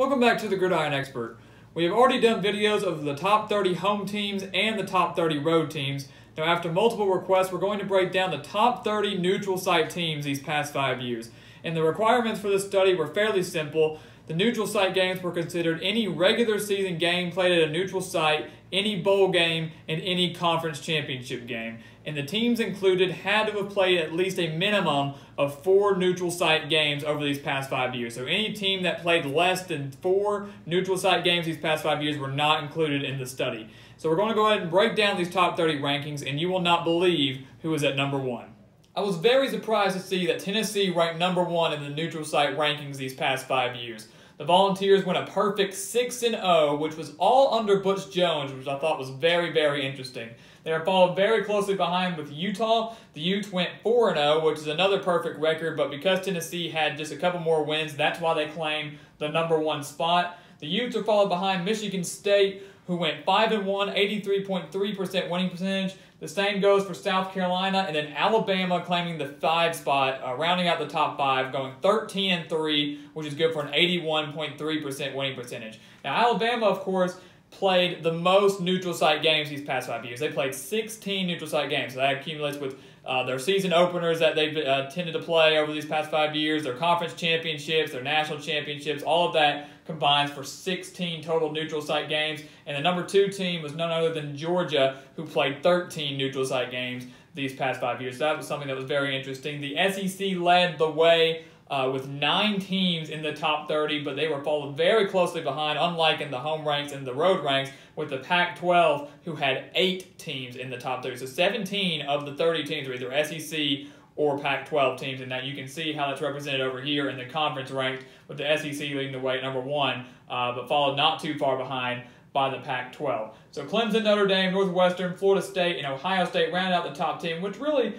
Welcome back to the Gridiron Expert. We have already done videos of the top 30 home teams and the top 30 road teams. Now, after multiple requests, we're going to break down the top 30 neutral site teams these past 5 years. And the requirements for this study were fairly simple. The neutral site games were considered any regular season game played at a neutral site, any bowl game, and any conference championship game. And the teams included had to have played at least a minimum of 4 neutral site games over these past 5 years. So any team that played less than 4 neutral site games these past 5 years were not included in the study. So we're going to go ahead and break down these top 30 rankings, and you will not believe who is at number 1. I was very surprised to see that Tennessee ranked number 1 in the neutral site rankings these past 5 years. The Volunteers went a perfect 6-0, which was all under Butch Jones, which I thought was very, very interesting. They are followed very closely behind with Utah. The Utes went 4-0, which is another perfect record, but because Tennessee had just a couple more wins, that's why they claim the number 1 spot. The Utes are followed behind Michigan State, who went 5-1, 83.3% winning percentage. The same goes for South Carolina, and then Alabama claiming the 5 spot, rounding out the top 5, going 13-3, which is good for an 81.3% winning percentage. Now, Alabama, of course, played the most neutral site games these past 5 years. They played 16 neutral site games, so that accumulates with their season openers that they've tended to play over these past 5 years, their conference championships, their national championships, all of that combines for 16 total neutral site games. And the number 2 team was none other than Georgia, who played 13 neutral site games these past 5 years. So that was something that was very interesting. The SEC led the way with 9 teams in the top 30, but they were followed very closely behind, unlike in the home ranks and the road ranks, with the Pac-12, who had 8 teams in the top 30. So 17 of the 30 teams were either SEC or Pac-12 teams, and that you can see how that's represented over here in the conference ranked, with the SEC leading the way at number 1, but followed not too far behind by the Pac-12. So Clemson, Notre Dame, Northwestern, Florida State, and Ohio State round out the top 10, which really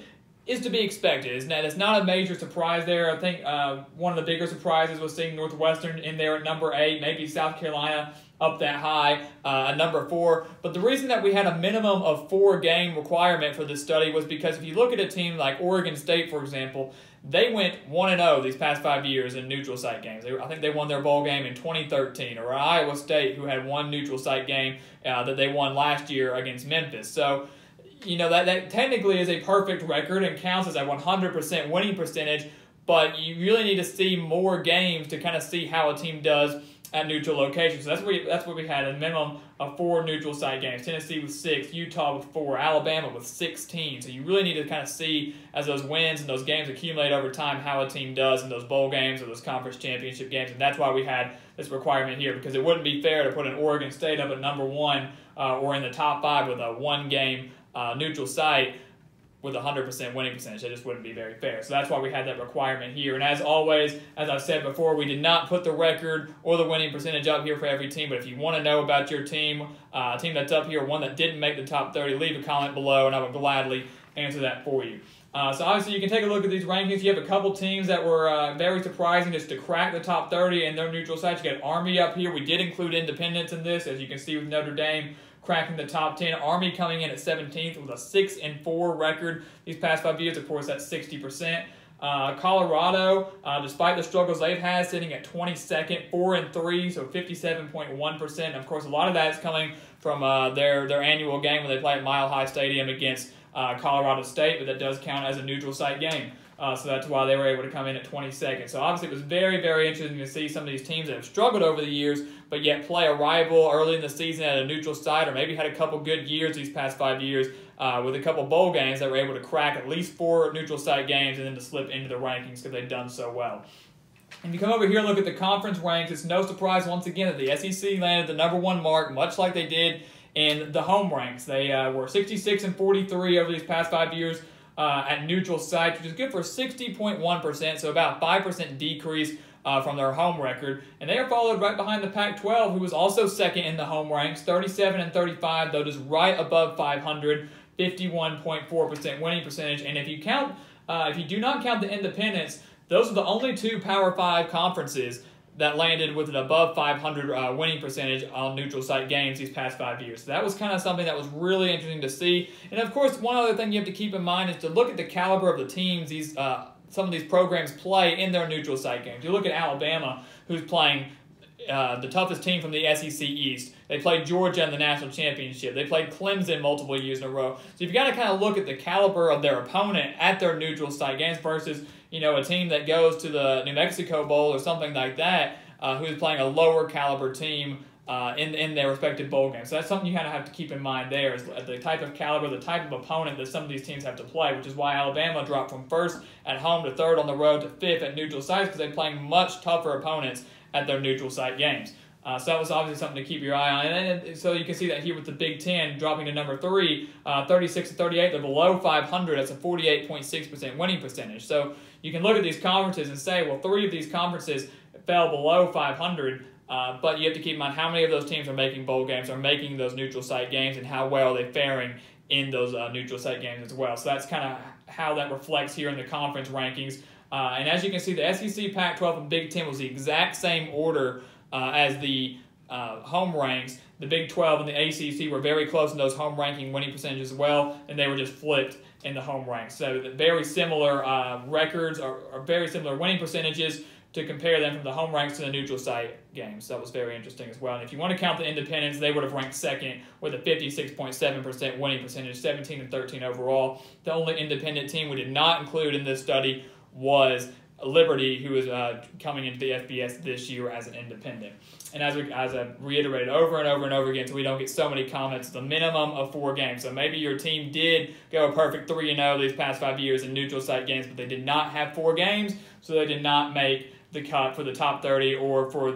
is to be expected. It's not a major surprise there. I think one of the bigger surprises was seeing Northwestern in there at number 8, maybe South Carolina up that high at number 4. But the reason that we had a minimum of 4 game requirement for this study was because if you look at a team like Oregon State, for example, they went 1-0 these past 5 years in neutral site games. I think they won their bowl game in 2013. Or Iowa State, who had 1 neutral site game that they won last year against Memphis. So, you know, that technically is a perfect record and counts as a 100% winning percentage, but you really need to see more games to kind of see how a team does at neutral locations. So that's what we had, a minimum of 4 neutral site games. Tennessee with 6, Utah with 4, Alabama with 16. So you really need to kind of see, as those wins and those games accumulate over time, how a team does in those bowl games or those conference championship games. And that's why we had this requirement here, because it wouldn't be fair to put an Oregon State up at number 1 or in the top 5 with a 1-game neutral site with a 100% winning percentage. That just wouldn't be very fair. So that's why we had that requirement here. And as always, as I've said before, we did not put the record or the winning percentage up here for every team. But if you want to know about your team, a team that's up here, one that didn't make the top 30, leave a comment below and I will gladly answer that for you. So obviously you can take a look at these rankings. You have a couple teams that were very surprising just to crack the top 30 in their neutral sites. You got Army up here. We did include Independence in this, as you can see with Notre Dame cracking the top 10. Army coming in at 17th with a 6-4 record these past 5 years. Of course, that's 60%. Colorado, despite the struggles they've had, sitting at 22nd, 4-3, so 57.1%. Of course, a lot of that is coming from their annual game when they play at Mile High Stadium against Colorado State, but that does count as a neutral site game. So that's why they were able to come in at 22nd. So obviously it was very, very interesting to see some of these teams that have struggled over the years, but yet play a rival early in the season at a neutral site, or maybe had a couple good years these past 5 years with a couple bowl games that were able to crack at least 4 neutral site games and then to slip into the rankings because they've done so well. And you come over here and look at the conference ranks, it's no surprise once again that the SEC landed the number 1 mark, much like they did in the home ranks. They were 66-43 over these past 5 years at neutral sites, which is good for 60.1%, so about 5% decrease from their home record. And they are followed right behind the Pac-12, who was also second in the home ranks, 37-35, though just right above 500, 51.4% winning percentage. And if you do not count the independents, those are the only 2 Power 5 conferences that landed with an above 500 winning percentage on neutral site games these past 5 years. So that was kind of something that was really interesting to see. And of course, one other thing you have to keep in mind is to look at the caliber of the teams some of these programs play in their neutral site games. You look at Alabama, who's playing the toughest team from the SEC East. They played Georgia in the national championship. They played Clemson multiple years in a row. So you've got to kind of look at the caliber of their opponent at their neutral site games versus, a team that goes to the New Mexico Bowl or something like that, who's playing a lower caliber team in their respective bowl games. So that's something you kind of have to keep in mind there, is the type of caliber, the type of opponent that some of these teams have to play, which is why Alabama dropped from first at home to third on the road to fifth at neutral sites, because they're playing much tougher opponents at their neutral site games. So that was obviously something to keep your eye on. And so you can see that here with the Big Ten dropping to number 3, 36-38. They're below 500. That's a 48.6% winning percentage. So you can look at these conferences and say, well, 3 of these conferences fell below 500. But you have to keep in mind how many of those teams are making bowl games, are making those neutral site games, and how well they're faring in those neutral site games as well. So that's kind of how that reflects here in the conference rankings. And as you can see, the SEC, Pac-12, and Big Ten was the exact same order as the home ranks. The Big 12 and the ACC were very close in those home ranking winning percentages as well, and they were just flipped in the home ranks. So very similar records, or very similar winning percentages, to compare them from the home ranks to the neutral site games. So that was very interesting as well. And if you want to count the independents, they would have ranked second with a 56.7% winning percentage, 17-13 overall. The only independent team we did not include in this study was Liberty, who is coming into the FBS this year as an independent. And as I've reiterated over and over and over again, so we don't get so many comments, it's a minimum of 4 games. So maybe your team did go a perfect 3-0 these past 5 years in neutral site games, but they did not have 4 games, so they did not make the cut for the top 30 or for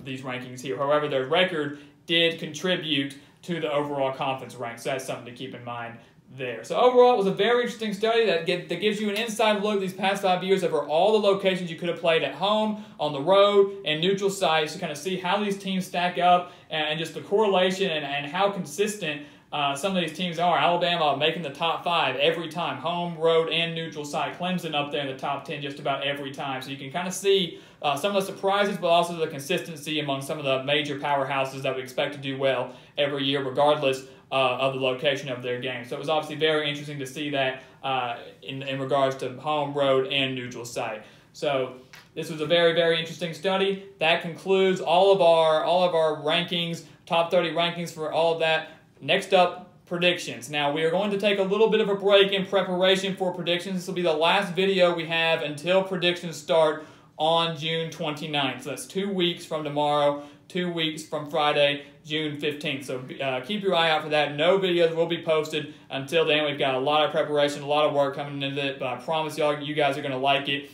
these rankings here. However, their record did contribute to the overall conference rank, so that's something to keep in mind there. So overall, it was a very interesting study that gives you an inside look these past 5 years over all the locations you could have played at home, on the road, and neutral sites to kind of see how these teams stack up and just the correlation and how consistent some of these teams are. Alabama making the top 5 every time, home, road, and neutral site. Clemson up there in the top 10 just about every time. So you can kind of see some of the surprises, but also the consistency among some of the major powerhouses that we expect to do well every year, regardless of the location of their game. So it was obviously very interesting to see that in regards to home, road, and neutral site. So this was a very, very interesting study. That concludes all of our rankings, top 30 rankings for all of that. Next up, predictions. Now, we are going to take a little bit of a break in preparation for predictions. This will be the last video we have until predictions start on June 29th. So that's 2 weeks from tomorrow, 2 weeks from Friday, June 15th. So keep your eye out for that. No videos will be posted until then. We've got a lot of preparation, a lot of work coming into it, but I promise y'all, you guys are going to like it.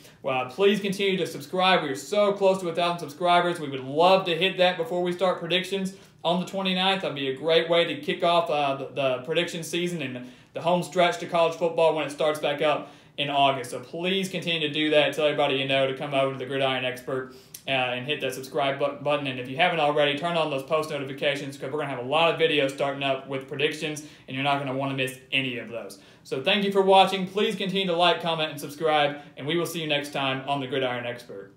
Please continue to subscribe. We are so close to 1,000 subscribers. We would love to hit that before we start predictions on the 29th. That'd be a great way to kick off the prediction season and the home stretch to college football when it starts back up in August. So please continue to do that. Tell everybody you know to come over to the Gridiron Expert and hit that subscribe button. And if you haven't already, turn on those post notifications, because we're going to have a lot of videos starting up with predictions, and you're not going to want to miss any of those. So thank you for watching. Please continue to like, comment, and subscribe, and we will see you next time on the Gridiron Expert.